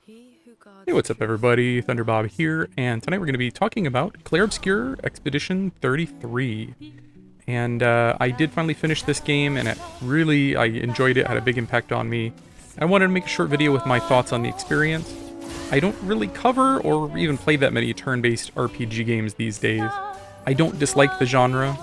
Hey, what's up everybody? Thunderbob here, and tonight we're going to be talking about Clair Obscur Expedition 33. And I did finally finish this game, and I enjoyed it, had a big impact on me. I wanted to make a short video with my thoughts on the experience. I don't really cover or even play that many turn-based RPG games these days. I don't dislike the genre,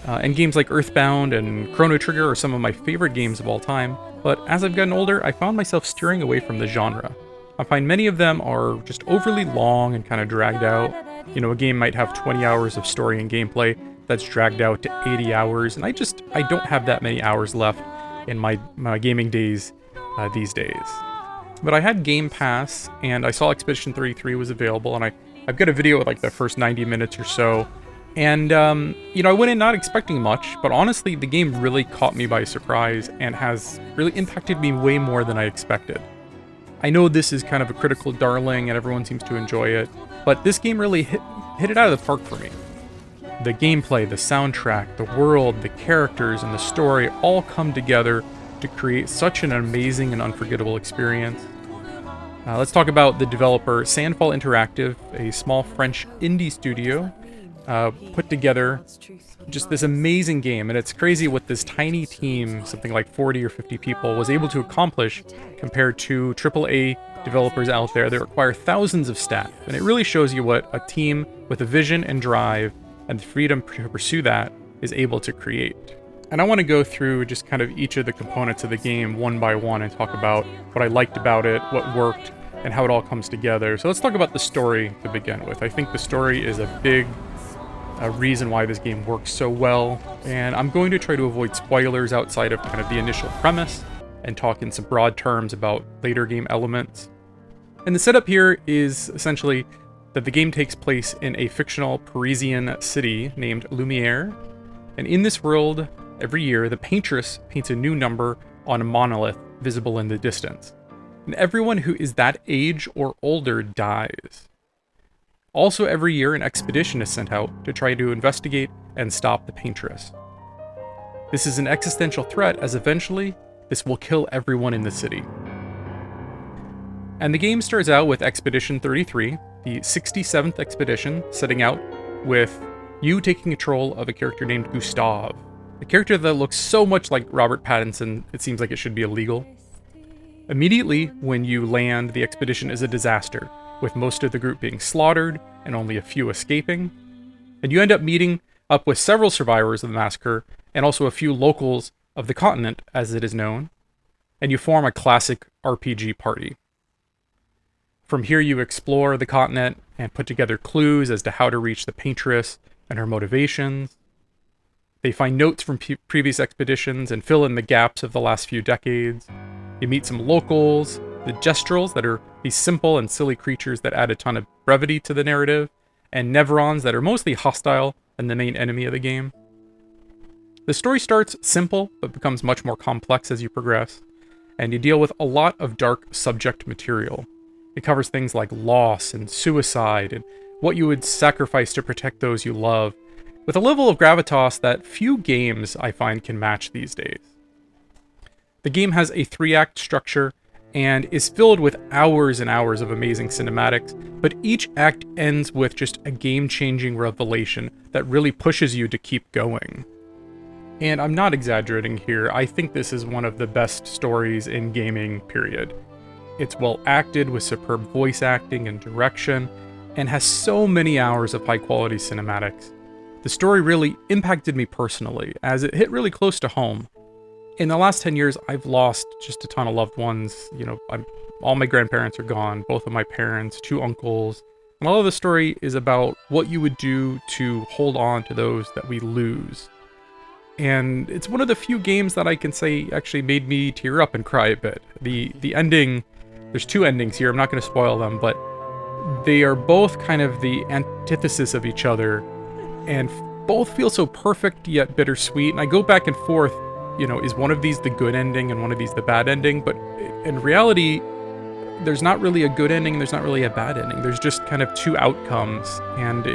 and games like Earthbound and Chrono Trigger are some of my favorite games of all time, but as I've gotten older, I found myself steering away from the genre. I find many of them are just overly long and kind of dragged out. You know, a game might have 20 hours of story and gameplay that's dragged out to 80 hours, and I don't have that many hours left in my gaming days these days. But I had Game Pass, and I saw Expedition 33 was available, and I've got a video with like the first 90 minutes or so. And, you know, I went in not expecting much, but honestly, the game really caught me by surprise and has really impacted me way more than I expected. I know this is kind of a critical darling and everyone seems to enjoy it, but this game really hit it out of the park for me. The gameplay, the soundtrack, the world, the characters, and the story all come together to create such an amazing and unforgettable experience. Let's talk about the developer, Sandfall Interactive, a small French indie studio, put together just this amazing game, and it's crazy what this tiny team, something like 40 or 50 people, was able to accomplish compared to AAA developers out there that require thousands of staff. And it really shows you what a team with a vision and drive and the freedom to pursue that is able to create. And I want to go through just kind of each of the components of the game one by one and talk about what I liked about it, what worked, and how it all comes together. So let's talk about the story to begin with. I think the story is a big reason why this game works so well, and I'm going to try to avoid spoilers outside of kind of the initial premise and talk in some broad terms about later game elements. And the setup here is essentially that the game takes place in a fictional Parisian city named Lumiere, and in this world, every year, the Paintress paints a new number on a monolith visible in the distance, and everyone who is that age or older dies. Also, every year, an expedition is sent out to try to investigate and stop the Paintress. This is an existential threat, as eventually, this will kill everyone in the city. And the game starts out with Expedition 33, the 67th expedition, setting out with you taking control of a character named Gustave, a character that looks so much like Robert Pattinson, it seems like it should be illegal. Immediately, when you land, the expedition is a disaster, with most of the group being slaughtered and only a few escaping. And you end up meeting up with several survivors of the massacre and also a few locals of the continent, as it is known, and you form a classic RPG party. From here you explore the continent and put together clues as to how to reach the Paintress and her motivations. They find notes from previous expeditions and fill in the gaps of the last few decades. You meet some locals, the Gestrels, that are these simple and silly creatures that add a ton of brevity to the narrative, and Nevrons that are mostly hostile and the main enemy of the game. The story starts simple, but becomes much more complex as you progress, and you deal with a lot of dark subject material. It covers things like loss and suicide, and what you would sacrifice to protect those you love, with a level of gravitas that few games I find can match these days. The game has a 3-act structure, and is filled with hours and hours of amazing cinematics, but each act ends with just a game-changing revelation that really pushes you to keep going. And I'm not exaggerating here, I think this is one of the best stories in gaming, period. It's well acted with superb voice acting and direction, and has so many hours of high-quality cinematics. The story really impacted me personally, as it hit really close to home. In the last 10 years, I've lost just a ton of loved ones. You know, all my grandparents are gone, both of my parents, 2 uncles. And all of the story is about what you would do to hold on to those that we lose. And it's one of the few games that I can say actually made me tear up and cry a bit. The ending, there's 2 endings here, I'm not going to spoil them, but they are both kind of the antithesis of each other, and both feel so perfect yet bittersweet. And I go back and forth, you know, is one of these the good ending and one of these the bad ending? But in reality, there's not really a good ending, there's not really a bad ending. There's just kind of 2 outcomes. And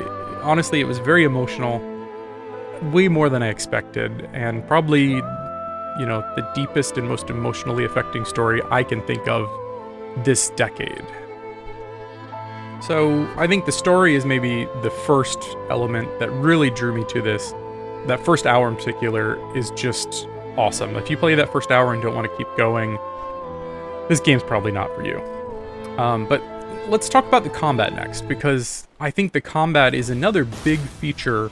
honestly, it was very emotional, way more than I expected, and probably, you know, the deepest and most emotionally affecting story I can think of this decade. So I think the story is maybe the first element that really drew me to this. That first hour in particular is just awesome. If you play that first hour and don't want to keep going, this game's probably not for you. But let's talk about the combat next, because I think the combat is another big feature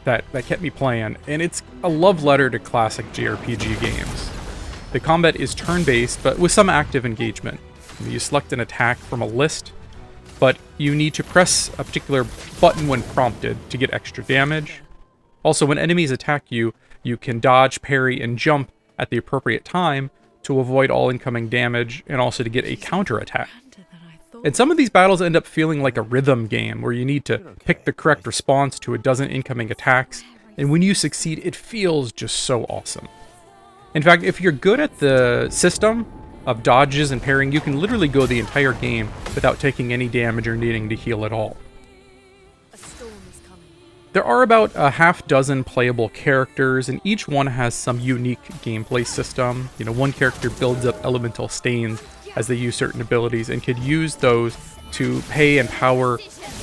that kept me playing, and it's a love letter to classic JRPG games. The combat is turn-based, but with some active engagement. You select an attack from a list, but you need to press a particular button when prompted to get extra damage. Also, when enemies attack you, you can dodge, parry, and jump at the appropriate time to avoid all incoming damage, and also to get a counter-attack. And some of these battles end up feeling like a rhythm game, where you need to pick the correct response to a dozen incoming attacks, and when you succeed, it feels just so awesome. In fact, if you're good at the system of dodges and parrying, you can literally go the entire game without taking any damage or needing to heal at all. There are about a half dozen playable characters, and each one has some unique gameplay system. You know, one character builds up elemental stains as they use certain abilities, and could use those to pay and power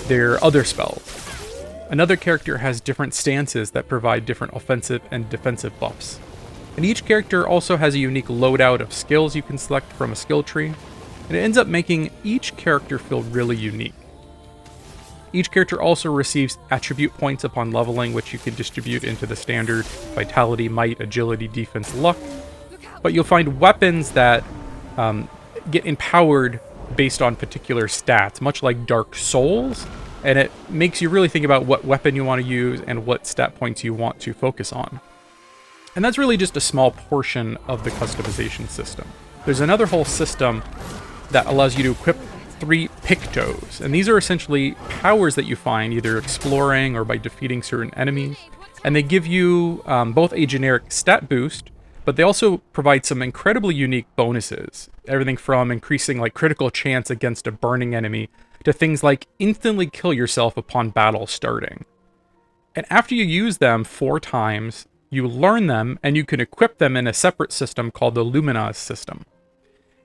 their other spells. Another character has different stances that provide different offensive and defensive buffs. And each character also has a unique loadout of skills you can select from a skill tree, and it ends up making each character feel really unique. Each character also receives attribute points upon leveling, which you can distribute into the standard vitality, might, agility, defense, luck. But you'll find weapons that get empowered based on particular stats, much like Dark Souls, and it makes you really think about what weapon you want to use and what stat points you want to focus on. And that's really just a small portion of the customization system. There's another whole system that allows you to equip 3 pictos, and these are essentially powers that you find either exploring or by defeating certain enemies, and they give you both a generic stat boost, but they also provide some incredibly unique bonuses. Everything from increasing like critical chance against a burning enemy to things like instantly kill yourself upon battle starting. And after you use them 4 times, you learn them and you can equip them in a separate system called the Lumina's system.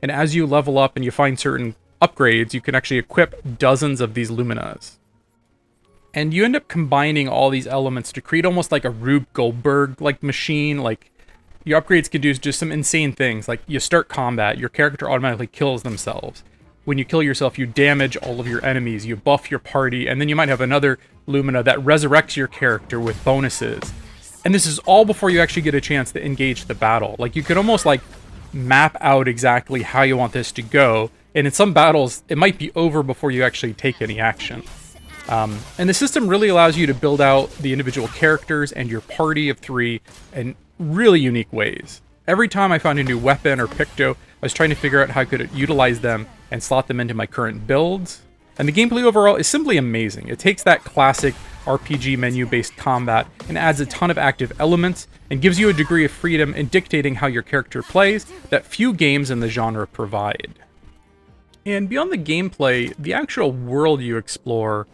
And as you level up and you find certain upgrades, you can actually equip dozens of these Luminas. And you end up combining all these elements to create almost like a Rube Goldberg-like machine. Like, your upgrades can do just some insane things. Like, you start combat, your character automatically kills themselves. When you kill yourself, you damage all of your enemies, you buff your party, and then you might have another Lumina that resurrects your character with bonuses. And this is all before you actually get a chance to engage the battle. Like, you could almost like map out exactly how you want this to go, and in some battles, it might be over before you actually take any action. And the system really allows you to build out the individual characters and your party of 3 in really unique ways. Every time I found a new weapon or picto, I was trying to figure out how I could utilize them and slot them into my current builds. And the gameplay overall is simply amazing. It takes that classic RPG menu-based combat and adds a ton of active elements and gives you a degree of freedom in dictating how your character plays that few games in the genre provide. And beyond the gameplay, the actual world you explore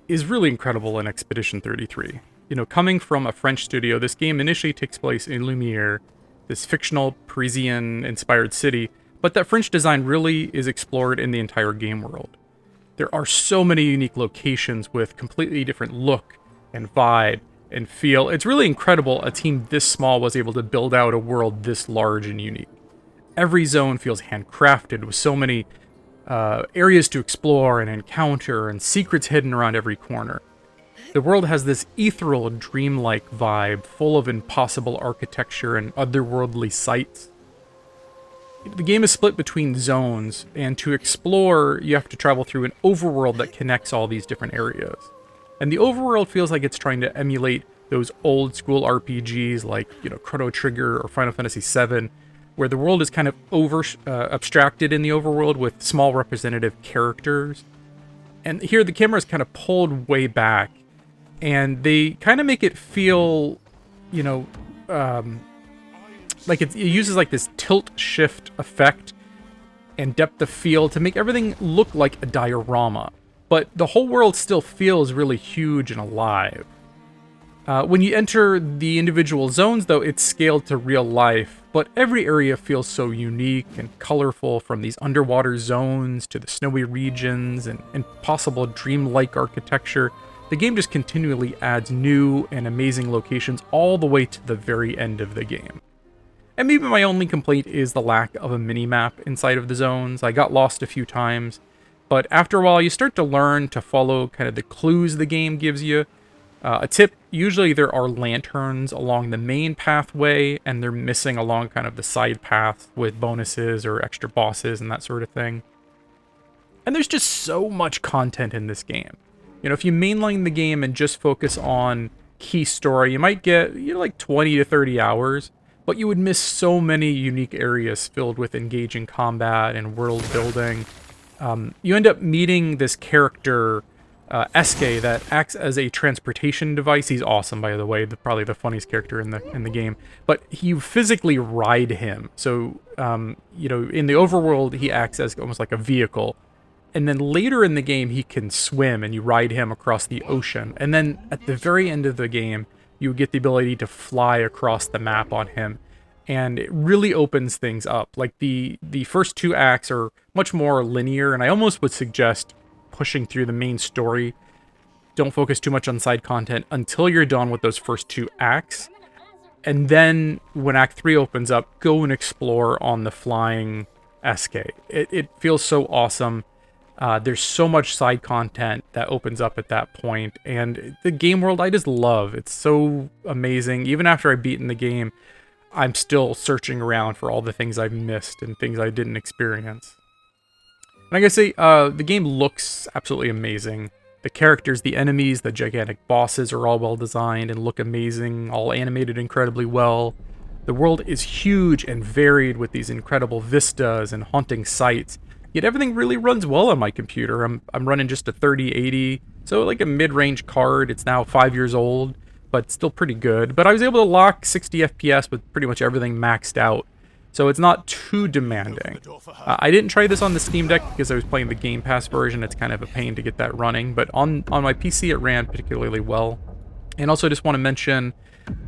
is really incredible in Expedition 33. You know, coming from a French studio, this game initially takes place in Lumiere, this fictional Parisian-inspired city, but that French design really is explored in the entire game world. There are so many unique locations with completely different look and vibe and feel. It's really incredible a team this small was able to build out a world this large and unique. Every zone feels handcrafted with so many areas to explore and encounter and secrets hidden around every corner. The world has this ethereal, dreamlike vibe, full of impossible architecture and otherworldly sights. The game is split between zones, and to explore, you have to travel through an overworld that connects all these different areas. And the overworld feels like it's trying to emulate those old school RPGs like, you know, Chrono Trigger or Final Fantasy VII, where the world is kind of abstracted in the overworld with small representative characters. And here the camera is kind of pulled way back, and they kind of make it feel, you know, like it uses like this tilt shift effect and depth of field to make everything look like a diorama. But the whole world still feels really huge and alive. When you enter the individual zones, though, it's scaled to real life, but every area feels so unique and colorful, from these underwater zones to the snowy regions and possible dreamlike architecture. The game just continually adds new and amazing locations all the way to the very end of the game. And maybe my only complaint is the lack of a mini-map inside of the zones. I got lost a few times, but after a while you start to learn to follow kind of the clues the game gives you. A tip, usually there are lanterns along the main pathway, and they're missing along kind of the side paths with bonuses or extra bosses and that sort of thing. And there's just so much content in this game. You know, if you mainline the game and just focus on key story, you might get, like 20 to 30 hours, but you would miss so many unique areas filled with engaging combat and world building. You end up meeting this character, SK, that acts as a transportation device. He's awesome, by the way, probably the funniest character in the game. But you physically ride him. So, in the overworld, he acts as almost like a vehicle. And then later in the game, he can swim, and you ride him across the ocean. And then at the very end of the game, you get the ability to fly across the map on him. And it really opens things up. Like, the first two acts are much more linear, and I almost would suggest pushing through the main story. Don't focus too much on side content until you're done with those first two acts. And then when Act 3 opens up, go and explore on the flying SK. It feels so awesome. There's so much side content that opens up at that point. And the game world I just love. It's so amazing. Even after I've beaten the game, I'm still searching around for all the things I've missed and things I didn't experience. And I gotta say, the game looks absolutely amazing. The characters, the enemies, the gigantic bosses are all well designed and look amazing, all animated incredibly well. The world is huge and varied with these incredible vistas and haunting sights. Yet everything really runs well on my computer. I'm running just a 3080, so like a mid-range card. It's now 5 years old, but still pretty good. But I was able to lock 60 FPS with pretty much everything maxed out. So it's not too demanding. I didn't try this on the Steam Deck because I was playing the Game Pass version. It's kind of a pain to get that running, but on my PC it ran particularly well. And also I just want to mention,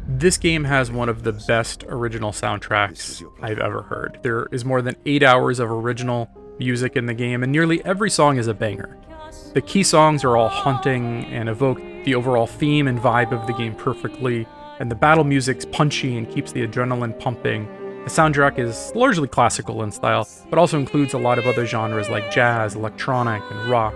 this game has one of the best original soundtracks I've ever heard. There is more than 8 hours of original music in the game, and nearly every song is a banger. The key songs are all haunting and evoke the overall theme and vibe of the game perfectly, and the battle music's punchy and keeps the adrenaline pumping. The soundtrack is largely classical in style, but also includes a lot of other genres like jazz, electronic, and rock.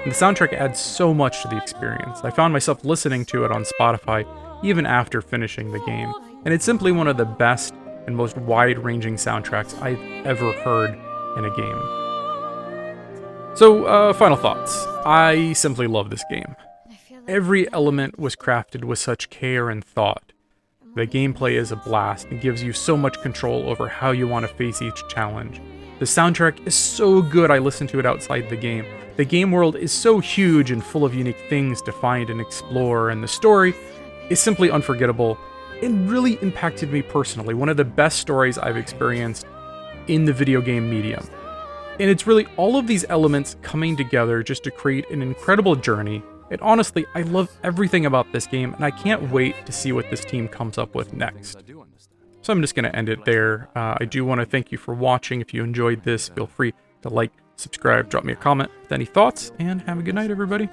And the soundtrack adds so much to the experience. I found myself listening to it on Spotify even after finishing the game, and it's simply one of the best and most wide-ranging soundtracks I've ever heard in a game. So, final thoughts. I simply love this game. Every element was crafted with such care and thought. The gameplay is a blast and gives you so much control over how you want to face each challenge. The soundtrack is so good I listen to it outside the game. The game world is so huge and full of unique things to find and explore, and the story is simply unforgettable and really impacted me personally. One of the best stories I've experienced in the video game medium. And it's really all of these elements coming together just to create an incredible journey. And honestly, I love everything about this game, and I can't wait to see what this team comes up with next. So I'm just going to end it there. I do want to thank you for watching. If you enjoyed this, feel free to like, subscribe, drop me a comment with any thoughts, and have a good night, everybody.